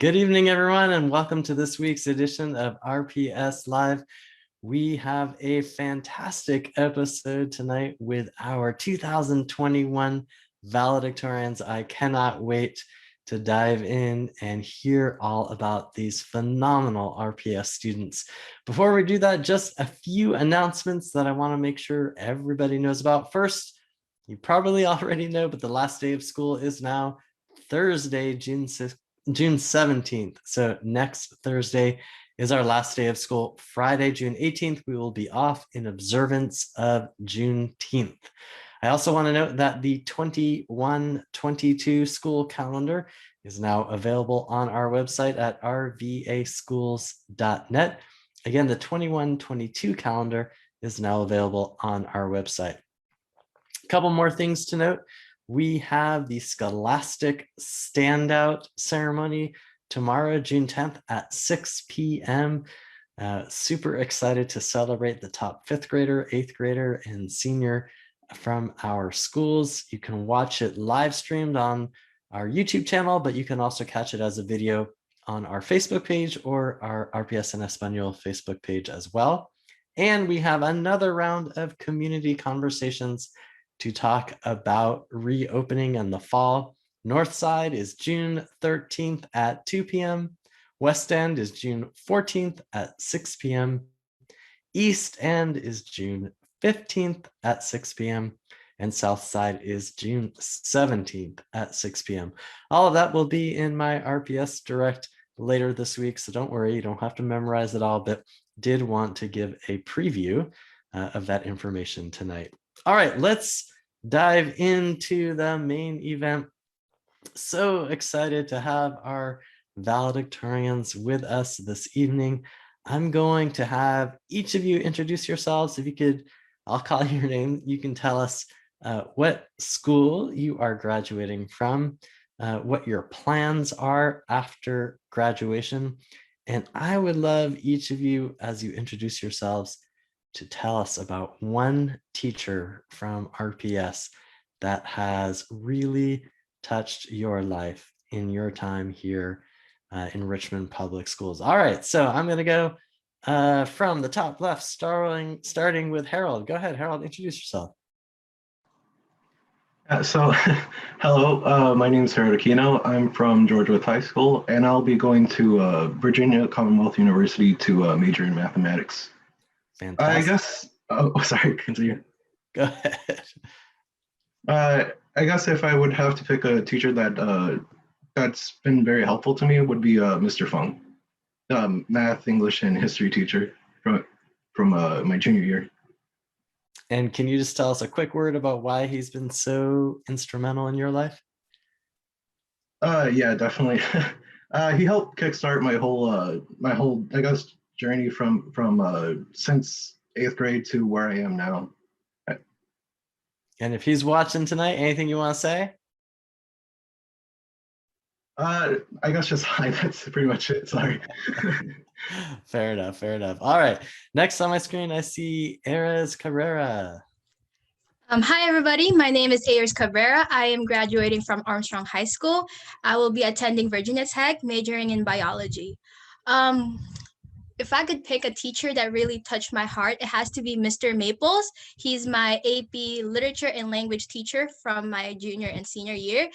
Good evening, everyone, and welcome to this week's edition of RPS Live. We have a fantastic episode tonight with our 2021 valedictorians. I cannot wait to dive in and hear all about these phenomenal RPS students. Before we do that, just a few announcements that I want to make sure everybody knows about. First, you probably already know, but the last day of school is now Thursday, June 17th. So next Thursday is our last day of school. Friday, June 18th, we will be off in observance of Juneteenth. I also want to note that the 21-22 school calendar is now available on our website at rvaschools.net. Again, the 21-22 calendar is now available on our website. A couple more things to note. We have the Scholastic Standout ceremony tomorrow, June 10th at 6 p.m. Super excited to celebrate the top 5th grader, 8th grader, and senior from our schools. You can watch it live streamed on our YouTube channel, but you can also catch it as a video on our Facebook page or our RPS en Español Facebook page as well. And we have another round of community conversations to talk about reopening in the fall. North Side is June 13th at 2 p.m. West End is June 14th at 6 p.m. East End is June 15th at 6 p.m. and South Side is June 17th at 6 p.m. All of that will be in my RPS Direct later this week, so don't worry, you don't have to memorize it all, but did want to give a preview of that information tonight. All right, let's dive into the main event. So excited to have our valedictorians with us this evening. I'm going to have each of you introduce yourselves. If you could, I'll call your name. You can tell us what school you are graduating from, what your plans are after graduation. And I would love each of you, as you introduce yourselves, to tell us about one teacher from RPS that has really touched your life in your time here in Richmond Public Schools. All right, so I'm going to go from the top left, starting with Harold. Go ahead, Harold, introduce yourself. Hello, my name is Harold Aquino. I'm from George Wythe High School, and I'll be going to Virginia Commonwealth University to major in mathematics. Fantastic. Sorry, continue. Go ahead. I guess if I would have to pick a teacher that's been very helpful to me, it would be Mr. Fung, math, English, and history teacher from my junior year. And can you just tell us a quick word about why he's been so instrumental in your life? Yeah, definitely. He helped kickstart my whole I guess journey from since 8th grade to where I am now. And if he's watching tonight, anything you want to say? I guess just hi. That's pretty much it. Sorry. Fair enough. Fair enough. All right. Next on my screen, I see Ares Cabrera. Hi, everybody. My name is Ayers Cabrera. I am graduating from Armstrong High School. I will be attending Virginia Tech, majoring in biology. If I could pick a teacher that really touched my heart, it has to be Mr. Maples. He's my AP Literature and Language teacher from my junior and senior year.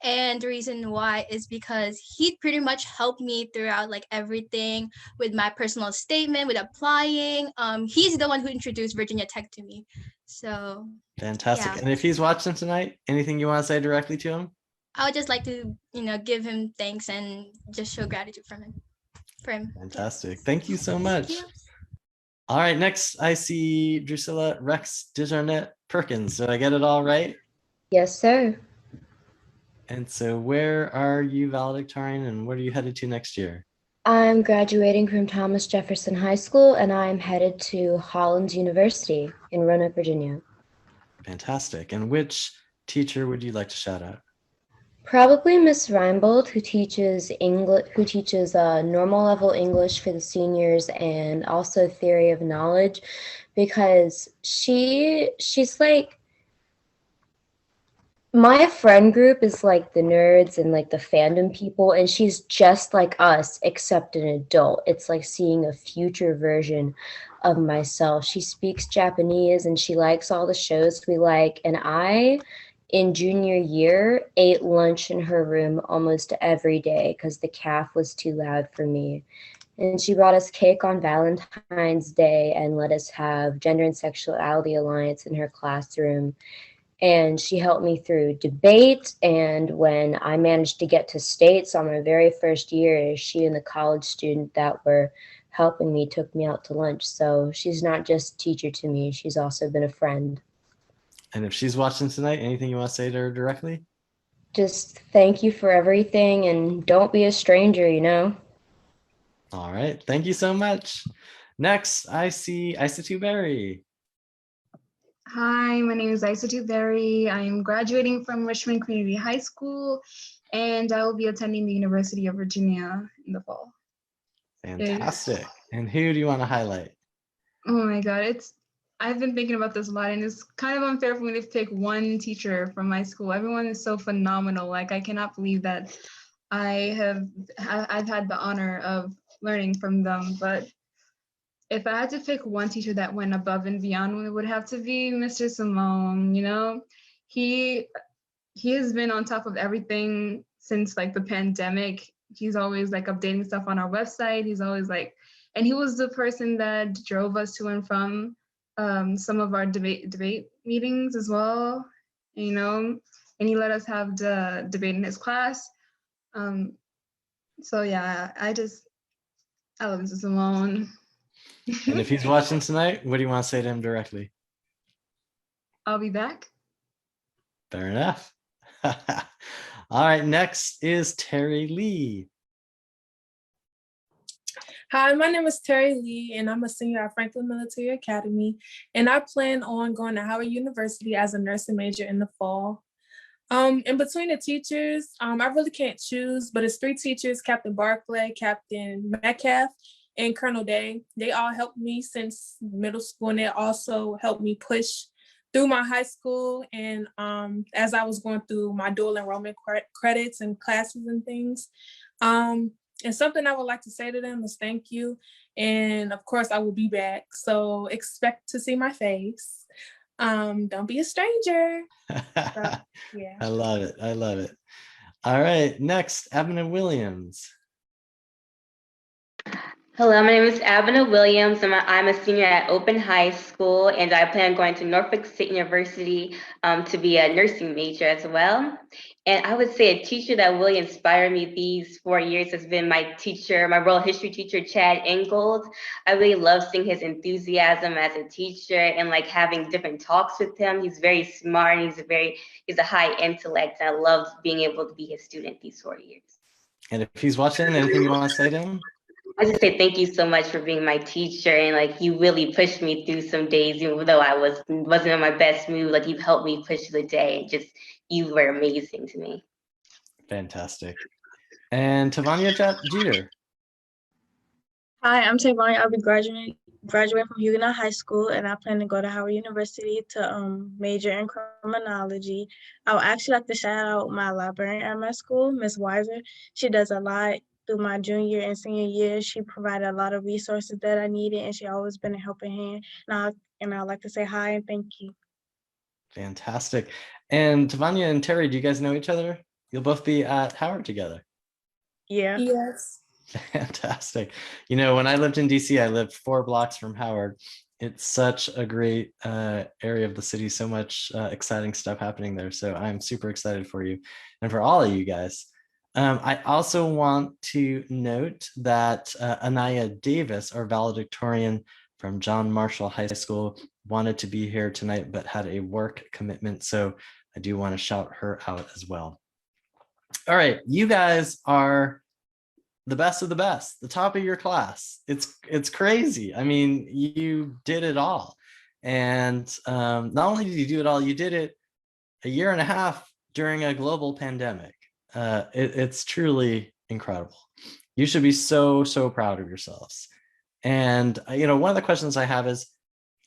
And the reason why is because he pretty much helped me throughout like everything with my personal statement, with applying. He's the one who introduced Virginia Tech to me. So fantastic. Yeah. And if he's watching tonight, anything you want to say directly to him? I would just like to, give him thanks and just show gratitude for him. Fantastic. Thank you so much. Thank you. All right, next I see Drusilla, Rex, Dizzernet, Perkins. Did I get it all right? Yes, sir. And so where are you valedictorian and what are you headed to next year? I'm graduating from Thomas Jefferson High School and I'm headed to Hollins University in Roanoke, Virginia. Fantastic. And which teacher would you like to shout out? Probably Miss Reinbold, who teaches normal level English for the seniors and also theory of knowledge, because she's like My friend group is like the nerds and like the fandom people, and she's just like us, except an adult. It's like seeing a future version of myself. She speaks Japanese and she likes all the shows we like. And I, in junior year, ate lunch in her room almost every day because the calf was too loud for me. And she brought us cake on Valentine's Day and let us have Gender and Sexuality Alliance in her classroom, and she helped me through debate. And when I managed to get to states on my very first year, she and the college student that were helping me took me out to lunch. So she's not just a teacher to me, she's also been a friend. And if she's watching tonight, anything you want to say to her directly? Just thank you for everything and don't be a stranger, you know? All right. Thank you so much. Next, I see Duvery. Hi, my name is Duvery. I am graduating from Richmond Community High School, and I will be attending the University of Virginia in the fall. Fantastic. And who do you want to highlight? Oh my God, I've been thinking about this a lot, and it's kind of unfair for me to pick one teacher from my school. Everyone is so phenomenal. Like, I cannot believe that I've had the honor of learning from them. But if I had to pick one teacher that went above and beyond, it would have to be Mr. Simone. You know, he has been on top of everything since like the pandemic. He's always like updating stuff on our website. He's always like, and he was the person that drove us to and from some of our debate meetings as well, you know, and he let us have the debate in his class. So yeah, I love Mr. Simone. And if he's watching tonight, what do you want to say to him directly? I'll be back. Fair enough. All right, next is Terry Lee. Hi, my name is Terry Lee, and I'm a senior at Franklin Military Academy, and I plan on going to Howard University as a nursing major in the fall. In between the teachers, I really can't choose, but it's 3 teachers: Captain Barclay, Captain Metcalf, and Colonel Day. They all helped me since middle school, and they also helped me push through my high school. And as I was going through my dual enrollment credits and classes and things. And something I would like to say to them is thank you. And of course, I will be back. So expect to see my face. Don't be a stranger. So, yeah. I love it. I love it. All right, next, Avina Williams. Hello, my name is Avina Williams, and I'm a senior at Open High School, and I plan on going to Norfolk State University to be a nursing major as well. And I would say a teacher that really inspired me these 4 years has been my teacher, my world history teacher, Chad Ingold. I really love seeing his enthusiasm as a teacher and like having different talks with him. He's very smart, and he's a high intellect, and I loved being able to be his student these 4 years. And if he's watching, anything you want to say to him? I just say thank you so much for being my teacher, and like you really pushed me through some days, even though I wasn't in my best mood. Like you've helped me push the day, and just you were amazing to me. Fantastic. And Tavania Jeter. Hi, I'm Tavania. I'll be graduating from Huguenot High School, and I plan to go to Howard University to major in criminology. I would actually like to shout out my librarian at my school, Ms. Weiser. She does a lot through my junior and senior year. She provided a lot of resources that I needed, and she always been a helping hand. And I'd like to say hi and thank you. Fantastic. And Tavania and Terry, do you guys know each other? You'll both be at Howard together. Yeah. Yes. Fantastic. You know, when I lived in DC, I lived 4 blocks from Howard. It's such a great area of the city, so much exciting stuff happening there. So I'm super excited for you and for all of you guys. I also want to note that Anaya Davis, our valedictorian from John Marshall High School, wanted to be here tonight, but had a work commitment. So I do want to shout her out as well. All right, you guys are the best of the best, the top of your class. It's crazy. I mean, you did it all. And not only did you do it all, you did it a year and a half during a global pandemic. It's truly incredible. You should be so proud of yourselves. And you know, one of the questions I have is,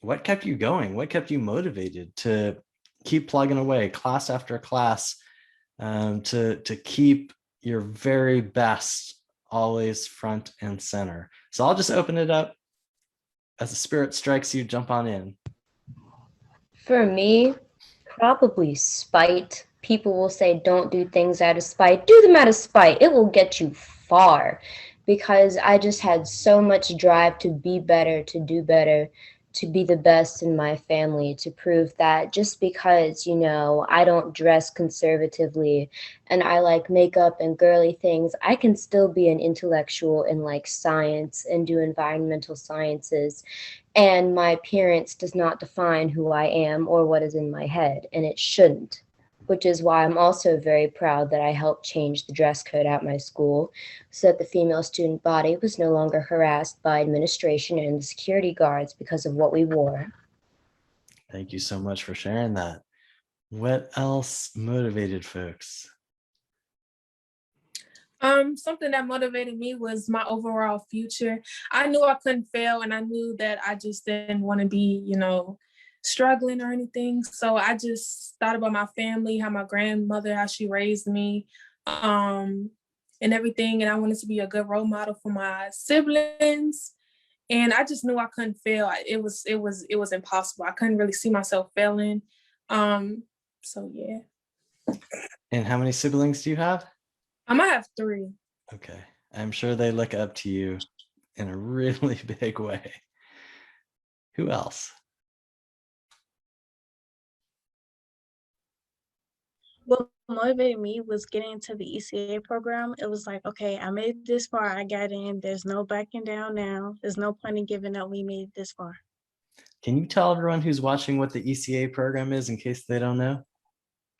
what kept you going? What kept you motivated to keep plugging away, class after class, to keep your very best always front and center. So I'll just open it up. As the spirit strikes you, jump on in. For me, probably spite. People will say, don't do things out of spite. Do them out of spite. It will get you far, because I just had so much drive to be better, to do better, to be the best in my family, to prove that just because, you know, I don't dress conservatively and I like makeup and girly things, I can still be an intellectual in like science and do environmental sciences. And my appearance does not define who I am or what is in my head, and it shouldn't. Which is why I'm also very proud that I helped change the dress code at my school so that the female student body was no longer harassed by administration and the security guards because of what we wore. Thank you so much for sharing that. What else motivated folks? Something that motivated me was my overall future. I knew I couldn't fail, and I knew that I just didn't want to be, you know, struggling or anything. So I just thought about my family, how my grandmother, how she raised me, and everything. And I wanted to be a good role model for my siblings. And I just knew I couldn't fail. It was impossible. I couldn't really see myself failing. So yeah. And how many siblings do you have? I might have 3. Okay. I'm sure they look up to you in a really big way. Who else? What motivated me was getting into the ECA program. It was like, okay, I made it this far, I got in. There's no backing down now. There's no point in giving up. We made it this far. Can you tell everyone who's watching what the ECA program is in case they don't know?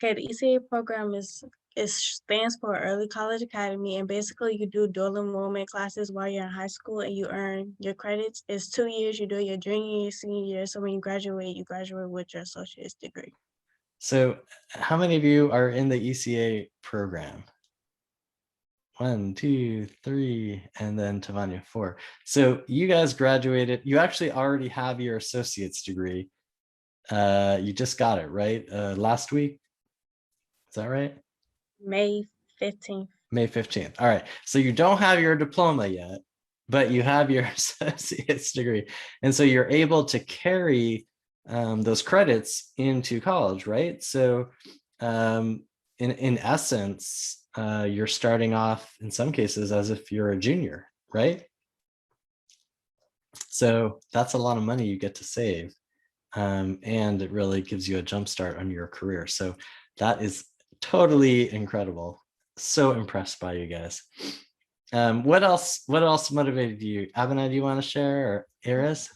Okay, the ECA program stands for Early College Academy, and basically you do dual enrollment classes while you're in high school, and you earn your credits. It's 2 years. You do your junior year, senior year. So when you graduate with your associate's degree. So how many of you are in the ECA program? 1, 2, 3, and then Tavania 4. So you guys graduated. You actually already have your associate's degree. You just got it, right? Last week. Is that right? May 15th. May 15th. All right. So you don't have your diploma yet, but you have your associate's degree. And so you're able to carry those credits into college, right? So in essence, you're starting off in some cases as if you're a junior, right? So that's a lot of money you get to save. And it really gives you a jump start on your career. So that is totally incredible. So impressed by you guys. What else motivated you? Avina, do you want to share, or Iris?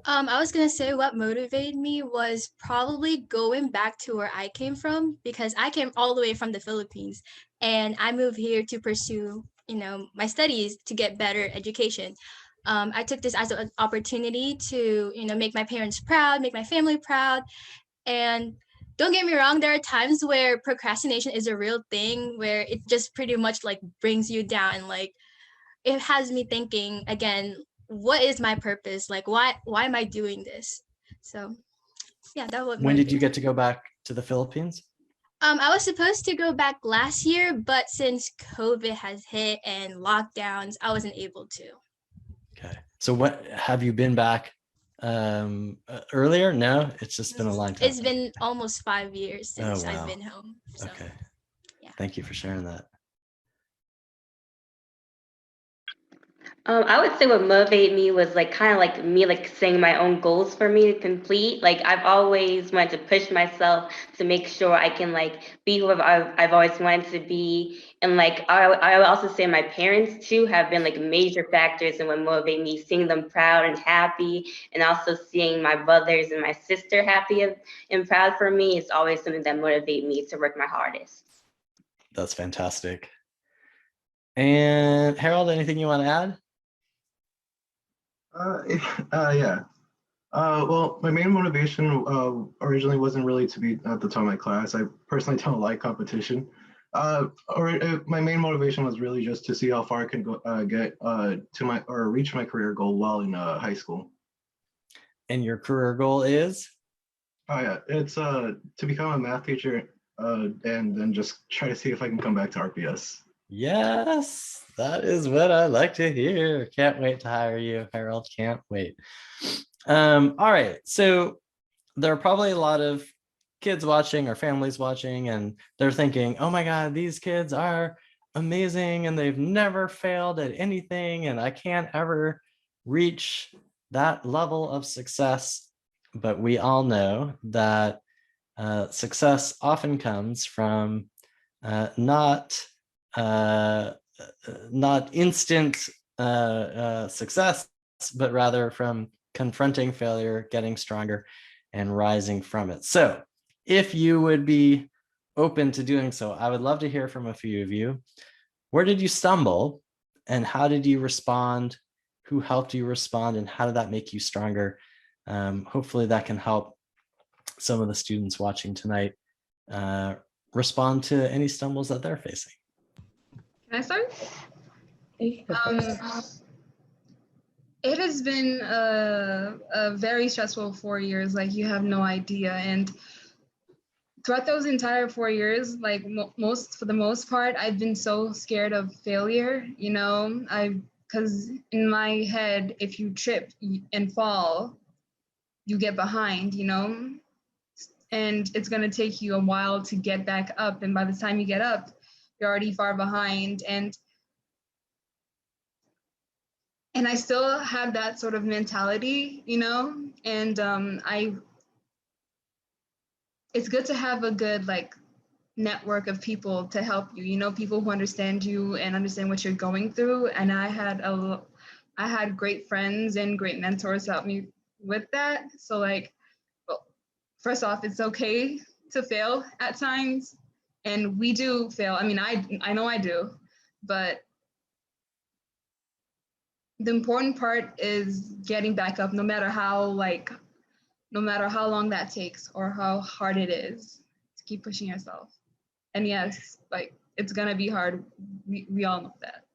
I was gonna say what motivated me was probably going back to where I came from, because I came all the way from the Philippines and I moved here to pursue, you know, my studies to get better education. I took this as an opportunity to, you know, make my parents proud, make my family proud. And don't get me wrong, there are times where procrastination is a real thing, where it just pretty much like brings you down, and like it has me thinking again, what is my purpose? Like, why am I doing this? So yeah, that would. When did you get to go back to the Philippines? I was supposed to go back last year, but since COVID has hit and lockdowns, I wasn't able to. Okay. So what, have you been back earlier? No, it's just been a long time. It's been almost 5 years since I've been home. So, okay. Yeah. Thank you for sharing that. I would say what motivated me was like kind of like me like setting my own goals for me to complete. Like I've always wanted to push myself to make sure I can like be whoever I've always wanted to be. And like I would also say my parents too have been like major factors in what motivated me, seeing them proud and happy, and also seeing my brothers and my sister happy and proud for me is always something that motivated me to work my hardest. That's fantastic. And Harold, anything you want to add? Yeah. Well, my main motivation originally wasn't really to be at the top of my class. I personally don't like competition. My main motivation was really just to see how far I can go, get to reach my career goal while in high school. And your career goal is? Oh yeah, it's to become a math teacher and then just try to see if I can come back to RPS. Yes, that is what I like to hear. Can't wait to hire you, Harold. Can't wait. All right. So there are probably a lot of kids watching or families watching, and they're thinking, oh my God, these kids are amazing and they've never failed at anything, and I can't ever reach that level of success. But we all know that success often comes from not instant success, but rather from confronting failure, getting stronger, and rising from it. So if you would be open to doing so, I would love to hear from a few of you. Where did you stumble and how did you respond? Who helped you respond and how did that make you stronger? Hopefully that can help some of the students watching tonight respond to any stumbles that they're facing. Can I start? You can go first. It has been a very stressful 4 years, like you have no idea. And throughout those entire 4 years, like for the most part, I've been so scared of failure, you know, because in my head, if you trip and fall, you get behind, you know, and it's going to take you a while to get back up. And by the time you get up, you're already far behind. And I still have that sort of mentality, you know, and it's good to have a good like network of people to help you, you know, people who understand you and understand what you're going through. And I had great friends and great mentors help me with that. So like, well, first off, it's okay to fail at times, and we do fail. I mean, I know I do, but the important part is getting back up, no matter how long that takes or how hard it is, to keep pushing yourself. And yes, like it's gonna be hard. We all know that.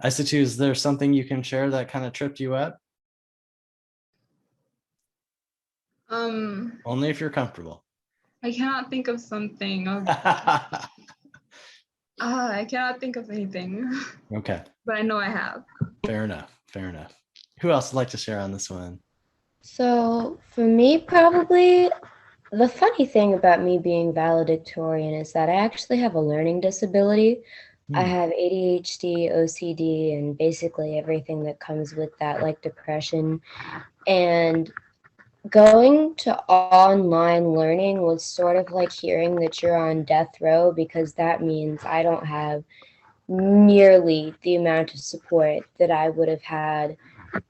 Isatu, is there something you can share that kind of tripped you up? Only if you're comfortable. I cannot think of something. I cannot think of anything. Okay. But I know I have. Fair enough. Fair enough. Who else would like to share on this one? So for me, probably the funny thing about me being valedictorian is that I actually have a learning disability. I have ADHD, OCD, and basically everything that comes with that, like depression. And going to online learning was sort of like hearing that you're on death row, because that means I don't have nearly the amount of support that I would have had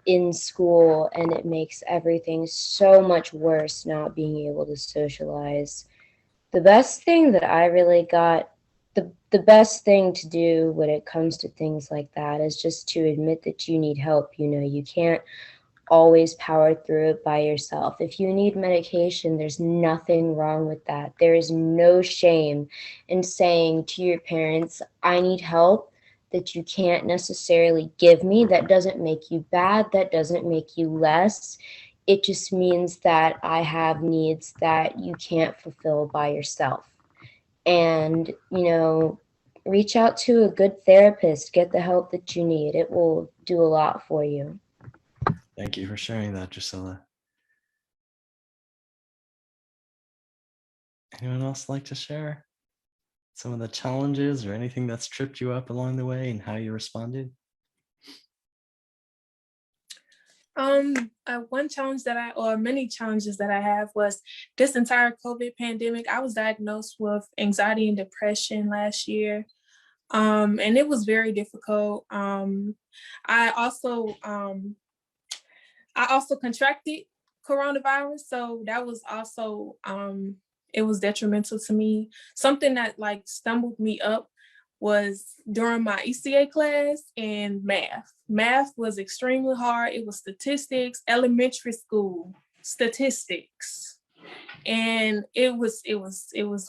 in school, and it makes everything so much worse not being able to socialize. The best thing that I really got, the best thing to do when it comes to things like that is just to admit that you need help. You know, you can't always power through it by yourself. If you need medication, there's nothing wrong with that. There is no shame in saying to your parents, I need help, that you can't necessarily give me. That doesn't make you bad. That doesn't make you less. It just means that I have needs that you can't fulfill by yourself. And, you know, reach out to a good therapist, get the help that you need. It will do a lot for you. Thank you for sharing that, Drusilla. Anyone else like to share some of the challenges or anything that's tripped you up along the way and how you responded? One challenge or many challenges that I have was this entire COVID pandemic. I was diagnosed with anxiety and depression last year. And it was very difficult. I also contracted coronavirus, so that was also it was detrimental to me. Something that like stumbled me up was during my ECA class and math. Math was extremely hard. It was statistics, elementary school statistics. And it was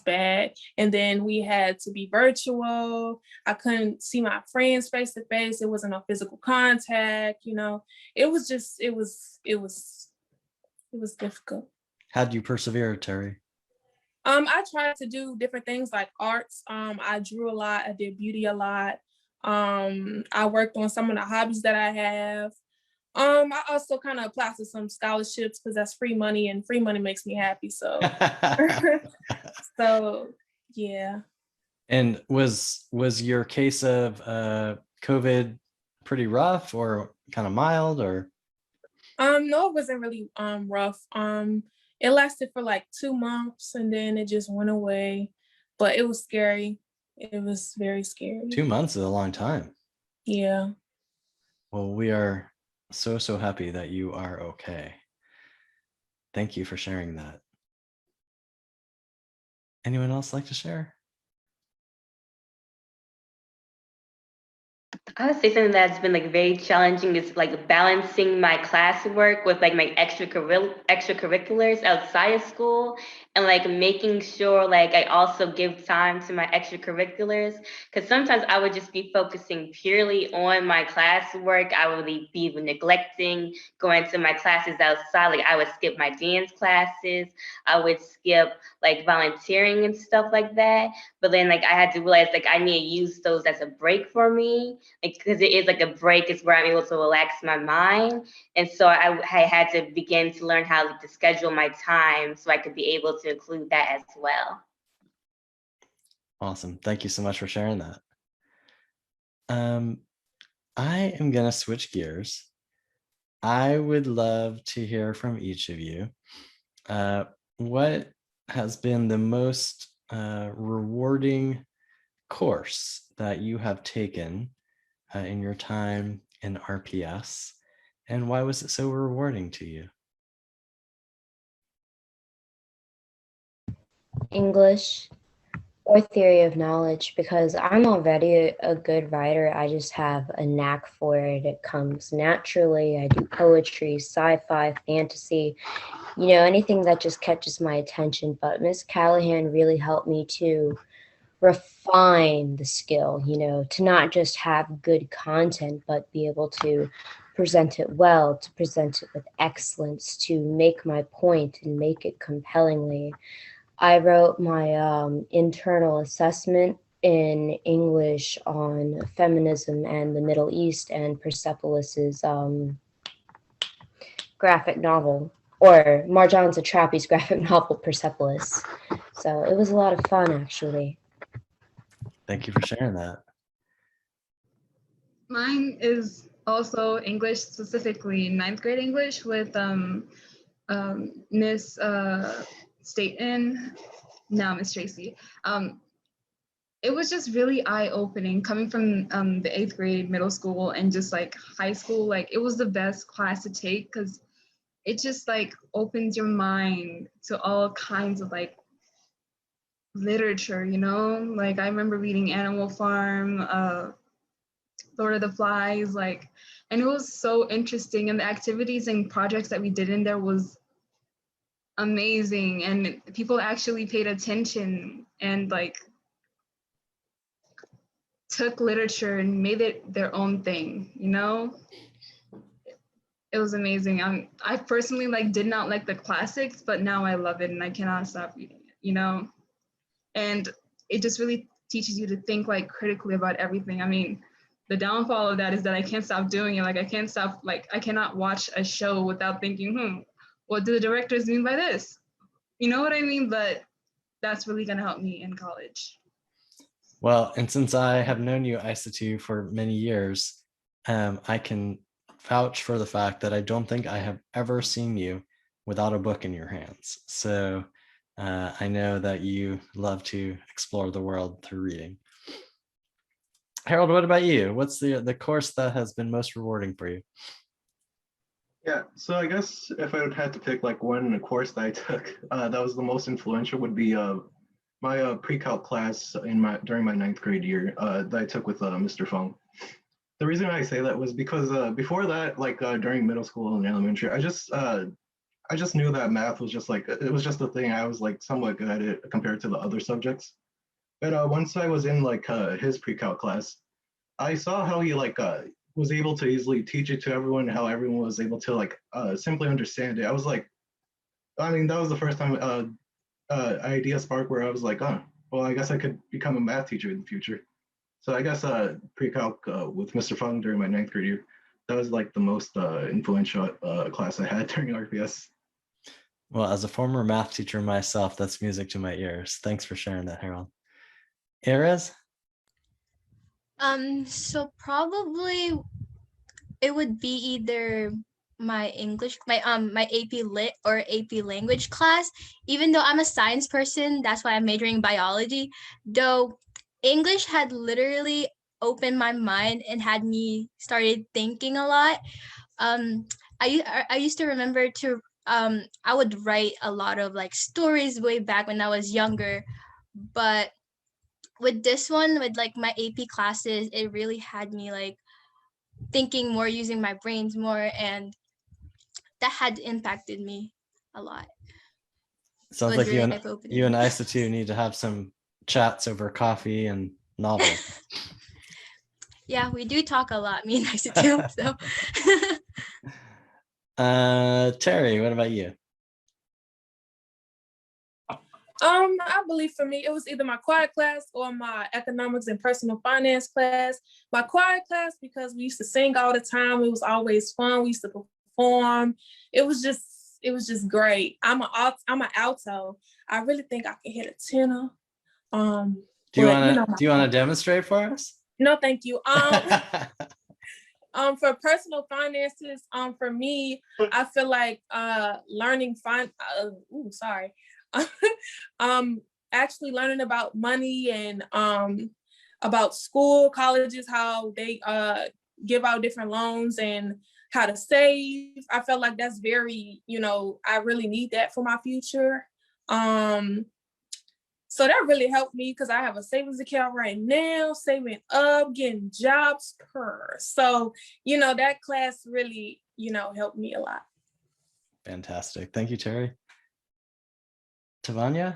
bad. And then we had to be virtual. I couldn't see my friends face to face. It wasn't no physical contact, you know. It was difficult. How'd you persevere, Terry? I tried to do different things like arts. I drew a lot. I did beauty a lot. I worked on some of the hobbies that I have. I also kind of applied to some scholarships because that's free money, and free money makes me happy. So, so yeah. And was your case of COVID pretty rough or kind of mild, or? No, it wasn't really rough. It lasted for like 2 months and then it just went away. But it was scary. It was very scary. 2 months is a long time. Yeah. Well, we are so happy that you are okay. Thank you for sharing that. Anyone else like to share? I would say something that's been like very challenging is like balancing my classwork with like my extracurriculars outside of school, and like making sure like I also give time to my extracurriculars, because sometimes I would just be focusing purely on my classwork. I would be neglecting going to my classes outside. Like I would skip my dance classes, I would skip like volunteering and stuff like that. But then like I had to realize like I need to use those as a break for me, like because it is like a break is where I'm able to relax my mind. And so I had to begin to learn how to schedule my time so I could be able to include that as well. Awesome. Thank you so much for sharing that. I am going to switch gears. I would love to hear from each of you. What has been the most rewarding course that you have taken in your time in RPS, and why was it so rewarding to you? English or theory of knowledge, because I'm already a good writer. I just have a knack for it. It comes naturally. I do poetry, sci-fi, fantasy, anything that just catches my attention. But Miss Callahan really helped me to refine the skill, to not just have good content, but be able to present it well, to present it with excellence, to make my point and make it compellingly. I wrote my internal assessment in English on feminism and the Middle East and Persepolis's graphic novel, or Marjane Satrapi's graphic novel, Persepolis. So it was a lot of fun, actually. Thank you for sharing that. Mine is also English, specifically 9th grade English with Miss Staten, now Miss Tracy. It was just really eye-opening coming from the 8th grade middle school and just like high school. Like it was the best class to take because it just like opens your mind to all kinds of like literature, like I remember reading Animal Farm, Lord of the Flies, like, and it was so interesting, and the activities and projects that we did in there was amazing, and people actually paid attention and like took literature and made it their own thing. It was amazing. I personally like did not like the classics, but now I love it and I cannot stop reading it, and it just really teaches you to think like critically about everything. I mean, the downfall of that is that I can't stop doing it. Like I cannot watch a show without thinking, what do the directors mean by this? You know what I mean? But that's really gonna help me in college. Well, and since I have known you, Isatu, for many years, I can vouch for the fact that I don't think I have ever seen you without a book in your hands. So I know that you love to explore the world through reading. Harold, what about you? What's the course that has been most rewarding for you? Yeah, so I guess if I would have to pick like one course that I took that was the most influential would be my pre-calc class during my 9th grade year that I took with Mr. Fung. The reason I say that was because before that, like during middle school and elementary, I just knew that math was just like, it was just a thing. I was like somewhat good at it compared to the other subjects. But once I was in like his pre-calc class, I saw how he like was able to easily teach it to everyone, how everyone was able to like simply understand it. I was like, I mean, that was the first time idea sparked where I was like, oh, well, I guess I could become a math teacher in the future. So I guess pre-calc with Mr. Fung during my 9th grade year, that was like the most influential class I had during RPS. Well, as a former math teacher myself, that's music to my ears. Thanks for sharing that, Harold. Erez? So probably it would be either my English, my AP Lit or AP Language class. Even though I'm a science person, that's why I'm majoring in biology. Though English had literally opened my mind and had me started thinking a lot. I used to remember to I would write a lot of like stories way back when I was younger, but with this one, with like my AP classes, it really had me like thinking more, using my brains more, and that had impacted me a lot. Sounds was like really you eye-opening. and Isa too need to have some chats over coffee and novels. Yeah, we do talk a lot, me and Isa too. So Terry, what about you? I believe for me, it was either my quiet class or my economics and personal finance class. My quiet class, because we used to sing all the time. It was always fun. We used to perform. It was just great. I'm an alto. I really think I can hit a tenor. Do you want to demonstrate for us? No, thank you. For personal finances, for me, I feel like learning actually learning about money and about school, colleges, how they give out different loans and how to save. I felt like that's very, I really need that for my future. So that really helped me because I have a savings account right now, saving up, getting jobs per. So, that class really, helped me a lot. Fantastic. Thank you, Terry. Tavanya?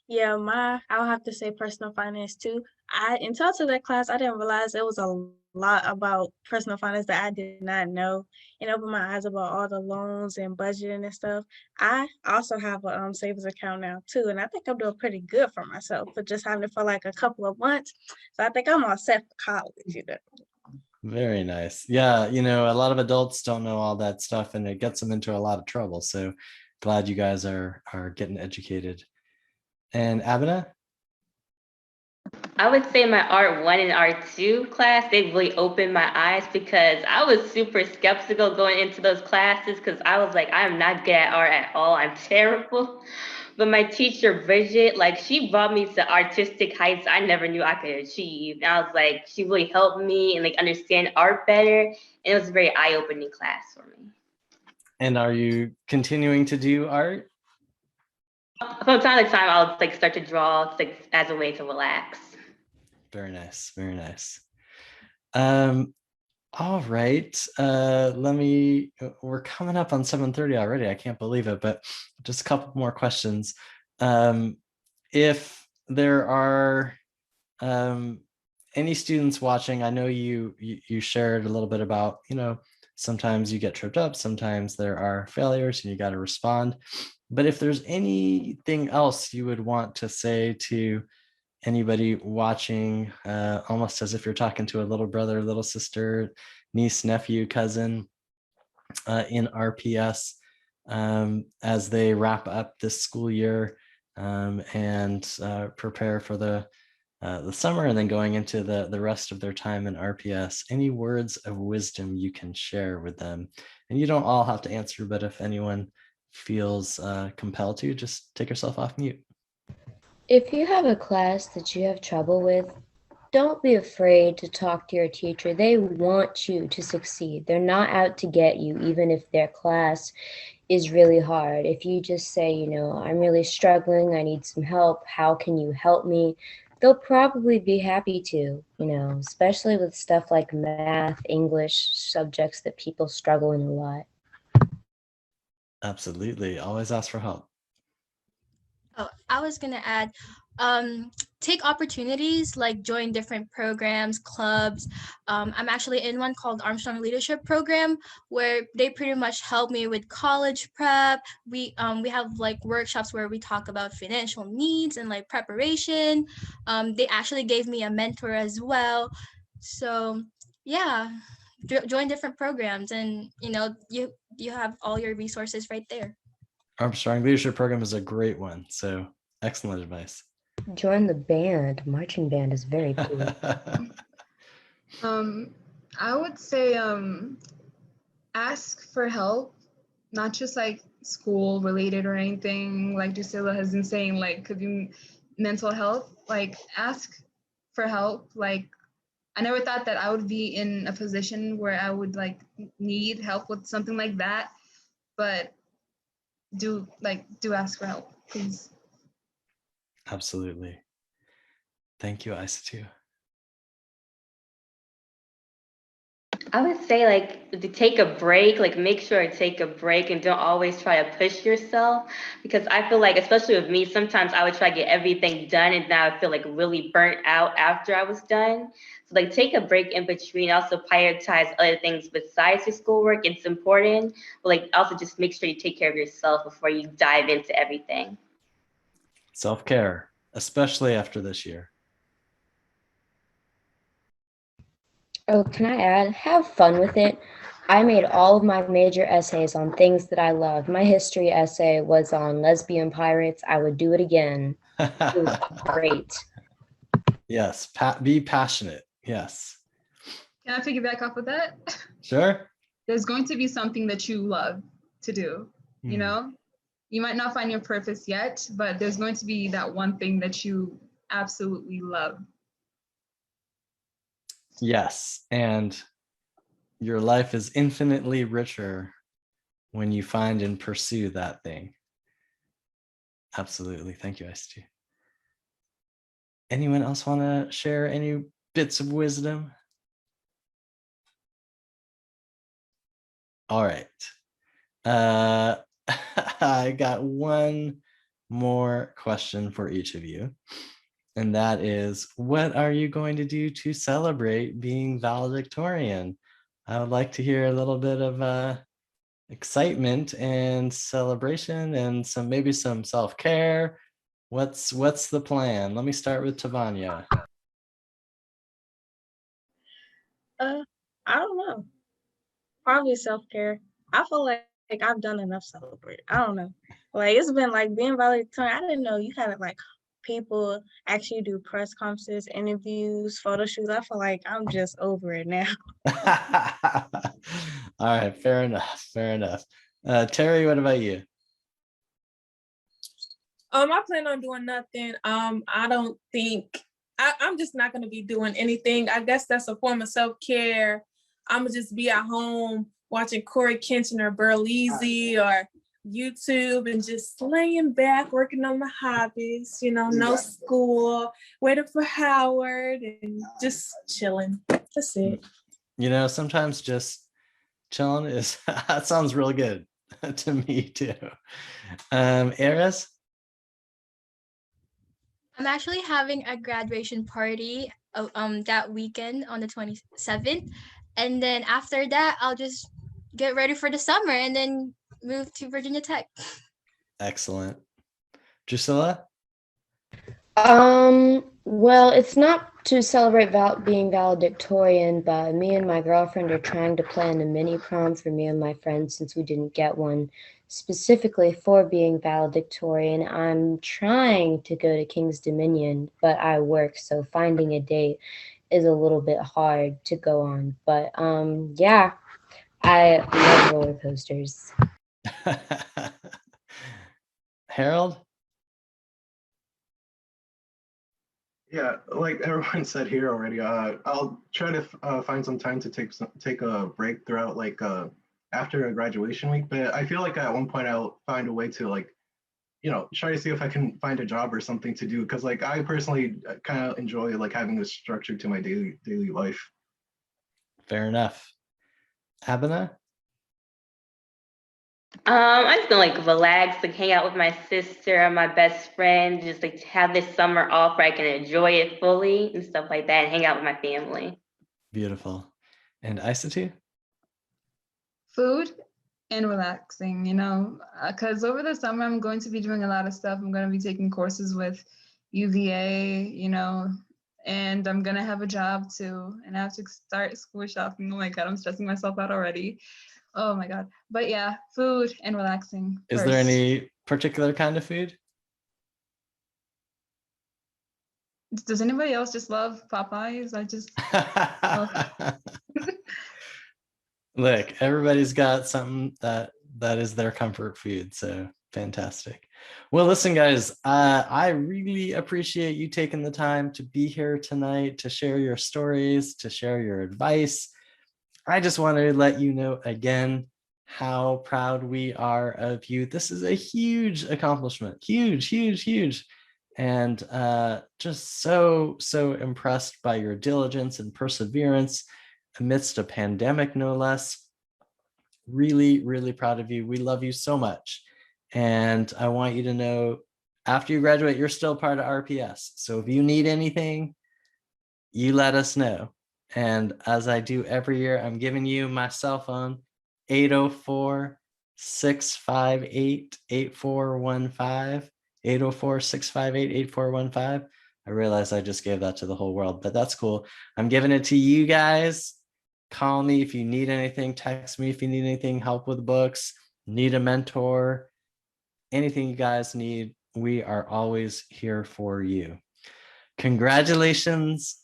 Yeah, I'll have to say personal finance too. Until I took that class, I didn't realize there was a lot about personal finance that I did not know, and opened my eyes about all the loans and budgeting and stuff. I also have a savings account now too, and I think I'm doing pretty good for myself for just having it for like a couple of months. So I think I'm all set for college. Very nice. Yeah, a lot of adults don't know all that stuff, and it gets them into a lot of trouble. So glad you guys are getting educated. And Avina? I would say my Art 1 and Art 2 class, they really opened my eyes because I was super skeptical going into those classes because I was like, I'm not good at art at all. I'm terrible. But my teacher, Bridget, she brought me to artistic heights I never knew I could achieve. And I was like, she really helped me and understand art better. And it was a very eye-opening class for me. And are you continuing to do art? From time to time, I'll start to draw as a way to relax. Very nice. Very nice. All right. We're coming up on 7:30 already. I can't believe it, but just a couple more questions. If there are any students watching, I know you shared a little bit about, sometimes you get tripped up, sometimes there are failures and you got to respond. But if there's anything else you would want to say to anybody watching, almost as if you're talking to a little brother, little sister, niece, nephew, cousin in RPS as they wrap up this school year and prepare for the summer and then going into the rest of their time in RPS, any words of wisdom you can share with them? And you don't all have to answer, but if anyone feels compelled to, just take yourself off mute. If you have a class that you have trouble with, don't be afraid to talk to your teacher. They want you to succeed. They're not out to get you, even if their class is really hard. If you just say, I'm really struggling, I need some help, how can you help me? They'll probably be happy to, especially with stuff like math, English, subjects that people struggle in a lot. Absolutely. Always ask for help. Oh, I was gonna add, take opportunities like join different programs, clubs. I'm actually in one called Armstrong Leadership Program, where they pretty much help me with college prep. We have like workshops where we talk about financial needs and like preparation. They actually gave me a mentor as well. So yeah, join different programs, and you have all your resources right there. Armstrong Leadership Program is a great one. So excellent advice. Join the band. Marching band is very cool. I would say ask for help, not just like school related or anything like Drusilla has been saying, like could be mental health. Like ask for help. Like I never thought that I would be in a position where I would like need help with something like that, but do ask for help, please. Absolutely. Thank you, Isa too. I would say like to take a break, like make sure to take a break and don't always try to push yourself, because I feel like, especially with me, sometimes I would try to get everything done and now I feel like really burnt out after I was done. So like take a break in between, also prioritize other things besides your schoolwork. It's important, but like also just make sure you take care of yourself before you dive into everything. Self-care, especially after this year. Oh, can I add? Have fun with it. I made all of my major essays on things that I love. My history essay was on lesbian pirates. I would do it again. It was great. Yes, be passionate. Yes. Can I piggyback off of that? Sure. There's going to be something that you love to do, you know? You might not find your purpose yet, but there's going to be that one thing that you absolutely love. Yes, and your life is infinitely richer when you find and pursue that thing. Absolutely. Thank you, Isa. Anyone else want to share any bits of wisdom? All right. I got one more question for each of you. And that is, what are you going to do to celebrate being valedictorian? I would like to hear a little bit of excitement and celebration and maybe some self-care. What's the plan? Let me start with Tavania. I don't know. Probably self-care. I feel like I've done enough celebrating. I don't know. Like it's been like being valedictorian. I didn't know you had like people actually do press conferences, interviews, photo shoots. I feel like I'm just over it now. All right, fair enough. Fair enough. Terry, what about you? I plan on doing nothing. I don't think I'm just not gonna be doing anything. I guess that's a form of self-care. I'm gonna just be at home watching Corey Kenshin or Burleasy or YouTube and just laying back, working on my hobbies, no school, waiting for Howard and just chilling. That's it. Sometimes just chilling is, that sounds really good to me too. Eris? I'm actually having a graduation party that weekend on the 27th. And then after that, I'll just get ready for the summer and then move to Virginia Tech. Excellent. Drusilla? Well, it's not to celebrate being valedictorian, but me and my girlfriend are trying to plan a mini prom for me and my friends since we didn't get one specifically for being valedictorian. I'm trying to go to King's Dominion, but I work, so finding a date is a little bit hard to go on. But yeah, I love roller coasters. Harold? Yeah, like everyone said here already, I'll try to find some time to take a break throughout after a graduation week. But I feel like at one point I'll find a way to try to see if I can find a job or something to do, because I personally kind of enjoy having a structure to my daily life. Fair enough. Avina? I just gonna like relax, like hang out with my sister and my best friend, just like have this summer off where I can enjoy it fully and stuff like that, and hang out with my family. Beautiful. And Isatu? Food and relaxing, you know, because over the summer I'm going to be doing a lot of stuff. I'm going to be taking courses with UVA, you know, and I'm going to have a job too. And I have to start school shopping. Oh my God, I'm stressing myself out already. Oh my God. But yeah, food and relaxing. Is there first. any particular kind of food? Does anybody else just love Popeyes? I just, Look, everybody's got something that is their comfort food. So fantastic. Well, listen, guys, I really appreciate you taking the time to be here tonight, to share your stories, to share your advice. I just wanted to let you know again how proud we are of you. This is a huge accomplishment, huge, huge, huge. And just so impressed by your diligence and perseverance amidst a pandemic, no less. Really, really proud of you. We love you so much. And I want you to know, after you graduate, you're still part of RPS. So if you need anything, you let us know. And as I do every year, I'm giving you my cell phone, 804-658-8415. 804-658-8415. I realize I just gave that to the whole world, but that's cool. I'm giving it to you guys. Call me if you need anything. Text me if you need anything, help with books, need a mentor, anything you guys need. We are always here for you. Congratulations.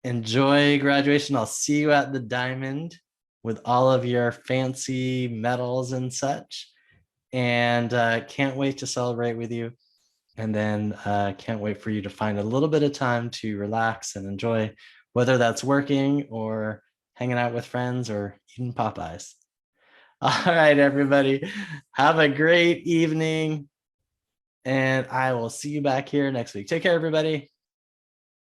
Enjoy graduation. I'll see you at the Diamond with all of your fancy medals and such. And can't wait to celebrate with you. And then can't wait for you to find a little bit of time to relax and enjoy, whether that's working or hanging out with friends or eating Popeyes. All right, everybody. Have a great evening. And I will see you back here next week. Take care, everybody.